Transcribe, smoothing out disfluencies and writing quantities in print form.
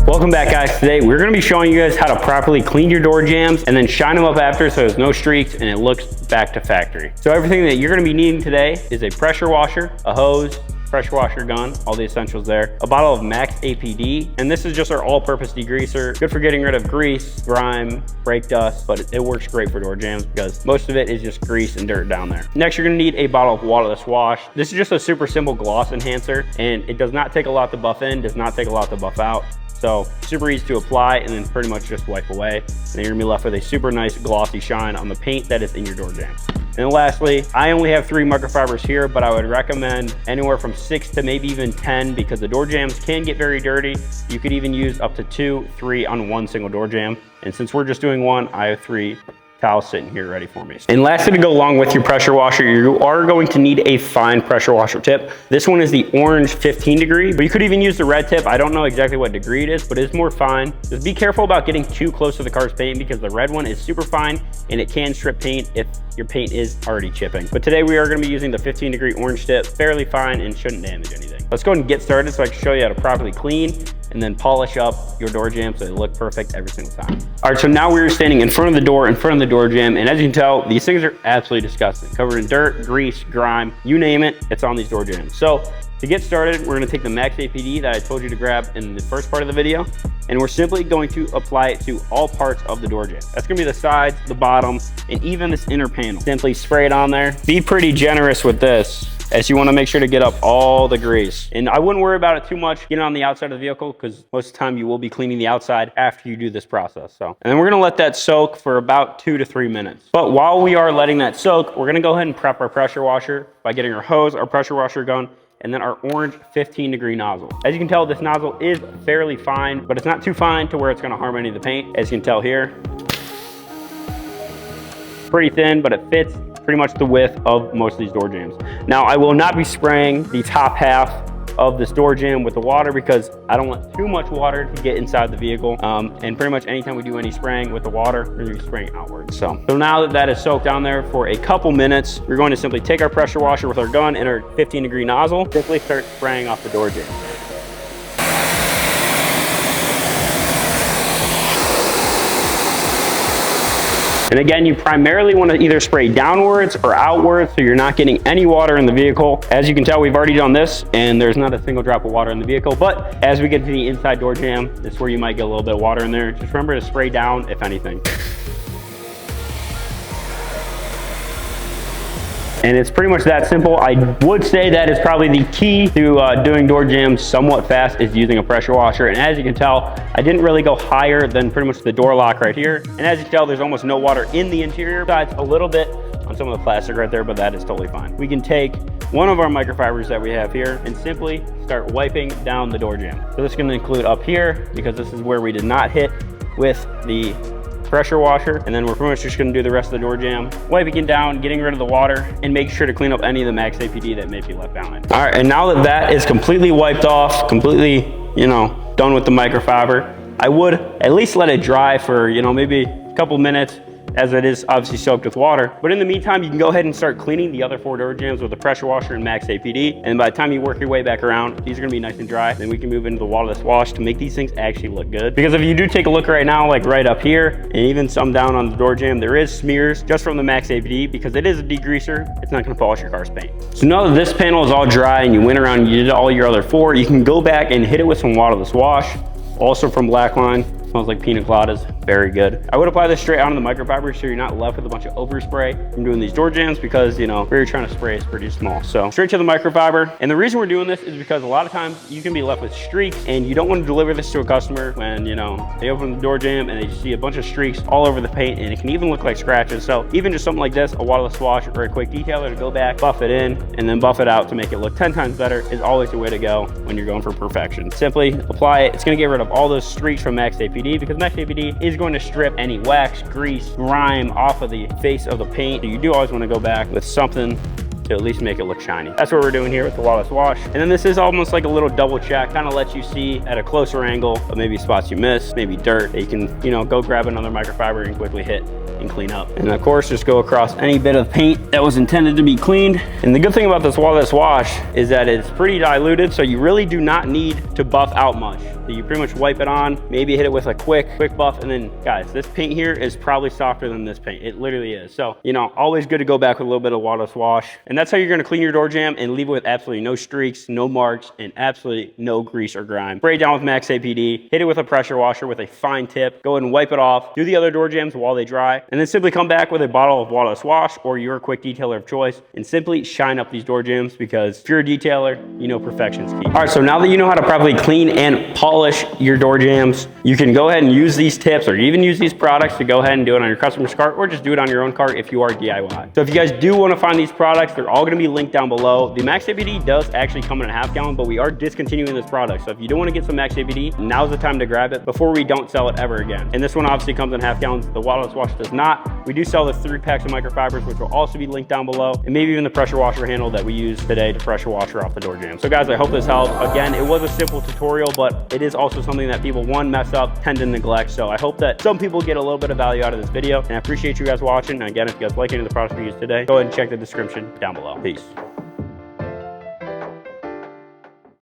Welcome back, guys. Today we're going to be showing you guys how to properly clean your door jambs and then shine them up after so there's no streaks and it looks back to factory. So everything that you're going to be needing today is a pressure washer, a hose, pressure washer gun, all the essentials there, a bottle of Max APD, and this is just our all-purpose degreaser, good for getting rid of grease, grime, brake dust, but it works great for door jambs because most of it is just grease and dirt down there. Next, you're gonna need a bottle of waterless wash. This is just a super simple gloss enhancer, and it does not take a lot to buff in, does not take a lot to buff out. So super easy to apply and then pretty much just wipe away. And then you're gonna be left with a super nice glossy shine on the paint that is in your door jambs. And then lastly, I only have 3 microfibers here, but I would recommend anywhere from 6 to maybe even 10 because the door jambs can get very dirty. You could even use up to 2, 3 on one single door jamb. And since we're just doing one, I have 3 towels sitting here ready for me. And lastly, to go along with your pressure washer, you are going to need a fine pressure washer tip. This one is the orange 15 degree, but you could even use the red tip. I don't know exactly what degree it is, but it's more fine. Just be careful about getting too close to the car's paint because the red one is super fine and it can strip paint if your paint is already chipping. But today we are going to be using the 15 degree orange tip, fairly fine and shouldn't damage anything. Let's go ahead and get started so I can show you how to properly clean and then polish up your door jamb so they look perfect every single time. All right, so now we're standing in front of the door, door jamb, and as you can tell, these things are absolutely disgusting. Covered in dirt, grease, grime, you name it, it's on these door jambs. So to get started, we're gonna take the Max APD that I told you to grab in the first part of the video, and we're simply going to apply it to all parts of the door jamb. That's gonna be the sides, the bottom, and even this inner panel. Simply spray it on there. Be pretty generous with this, as you want to make sure to get up all the grease. And I wouldn't worry about it too much getting on the outside of the vehicle because most of the time you will be cleaning the outside after you do this process. And then we're going to let that soak for about 2 to 3 minutes. But while we are letting that soak, we're going to go ahead and prep our pressure washer by getting our hose, our pressure washer gun, and then our orange 15 degree nozzle. As you can tell, this nozzle is fairly fine, but it's not too fine to where it's going to harm any of the paint. As you can tell here, pretty thin, but it fits pretty much the width of most of these door jambs. Now, I will not be spraying the top half of this door jamb with the water because I don't want too much water to get inside the vehicle. And pretty much anytime we do any spraying with the water, we're gonna be spraying outwards. So now that that is soaked down there for a couple minutes, we're going to simply take our pressure washer with our gun and our 15 degree nozzle, simply start spraying off the door jamb. And again, you primarily want to either spray downwards or outwards so you're not getting any water in the vehicle. As you can tell, we've already done this and there's not a single drop of water in the vehicle. But as we get to the inside door jamb, that's where you might get a little bit of water in there. Just remember to spray down if anything. And it's pretty much that simple. I would say that is probably the key to doing door jambs somewhat fast is using a pressure washer. And as you can tell, I didn't really go higher than pretty much the door lock right here. And as you can tell, there's almost no water in the interior, besides a little bit on some of the plastic right there, but that is totally fine. We can take one of our microfibers that we have here and simply start wiping down the door jamb. So this is going to include up here because this is where we did not hit with the pressure washer, and then we're pretty much just going to do the rest of the door jamb, wiping it down, getting rid of the water, and make sure to clean up any of the Max APD that may be left behind. All right, and now that that is completely wiped off, completely, done with the microfiber, I would at least let it dry for, maybe a couple minutes, as it is obviously soaked with water. But in the meantime, you can go ahead and start cleaning the other 4 door jambs with the pressure washer and Max APD. And by the time you work your way back around, these are gonna be nice and dry. Then we can move into the waterless wash to make these things actually look good. Because if you do take a look right now, like right up here, and even some down on the door jamb, there is smears just from the Max APD because it is a degreaser. It's not gonna polish your car's paint. So now that this panel is all dry and you went around and you did all your other 4, you can go back and hit it with some waterless wash. Also from Blackline. Smells like pina coladas, very good. I would apply this straight out on the microfiber so you're not left with a bunch of overspray from doing these door jambs because, where you're trying to spray is pretty small. So straight to the microfiber. And the reason we're doing this is because a lot of times you can be left with streaks and you don't want to deliver this to a customer when, they open the door jamb and they see a bunch of streaks all over the paint and it can even look like scratches. So even just something like this, a waterless wash or a quick detailer to go back, buff it in, and then buff it out to make it look 10 times better is always the way to go when you're going for perfection. Simply apply it. It's going to get rid of all those streaks from Max APD because Max APD is going to strip any wax, grease, grime off of the face of the paint. So you do always want to go back with something to at least make it look shiny. That's what we're doing here with the waterless wash. And then this is almost like a little double check, kind of lets you see at a closer angle of maybe spots you missed, maybe dirt that you can, go grab another microfiber and quickly hit and clean up. And of course, just go across any bit of paint that was intended to be cleaned. And the good thing about this waterless wash is that it's pretty diluted, so you really do not need to buff out much. So you pretty much wipe it on, maybe hit it with a quick buff, and then guys, this paint here is probably softer than this paint. It literally is. So, you know, always good to go back with a little bit of waterless wash. And that's how you're gonna clean your door jamb and leave it with absolutely no streaks, no marks, and absolutely no grease or grime. Spray it down with Max APD, hit it with a pressure washer with a fine tip, go ahead and wipe it off, do the other door jambs while they dry, and then simply come back with a bottle of waterless wash or your quick detailer of choice and simply shine up these door jambs, because if you're a detailer, you know perfection's key. All right, so now that you know how to properly clean and polish your door jambs, you can go ahead and use these tips or even use these products to go ahead and do it on your customer's cart, or just do it on your own cart if you are DIY. So if you guys do want to find these products, they're all going to be linked down below. The Max APD does actually come in a half gallon, but we are discontinuing this product. So if you do want to get some Max APD, now's the time to grab it before we don't sell it ever again. And this one obviously comes in half gallons. The waterless wash does not. We do sell the 3 packs of microfibers, which will also be linked down below, and maybe even the pressure washer handle that we use today to pressure washer off the door jamb. So guys, I hope this helps. Again, it was a simple tutorial, but it is also something that people, one, mess up, tend to neglect. So I hope that some people get a little bit of value out of this video, and I appreciate you guys watching. And again, if you guys like any of the products we used today, go ahead and check the description down below. Peace.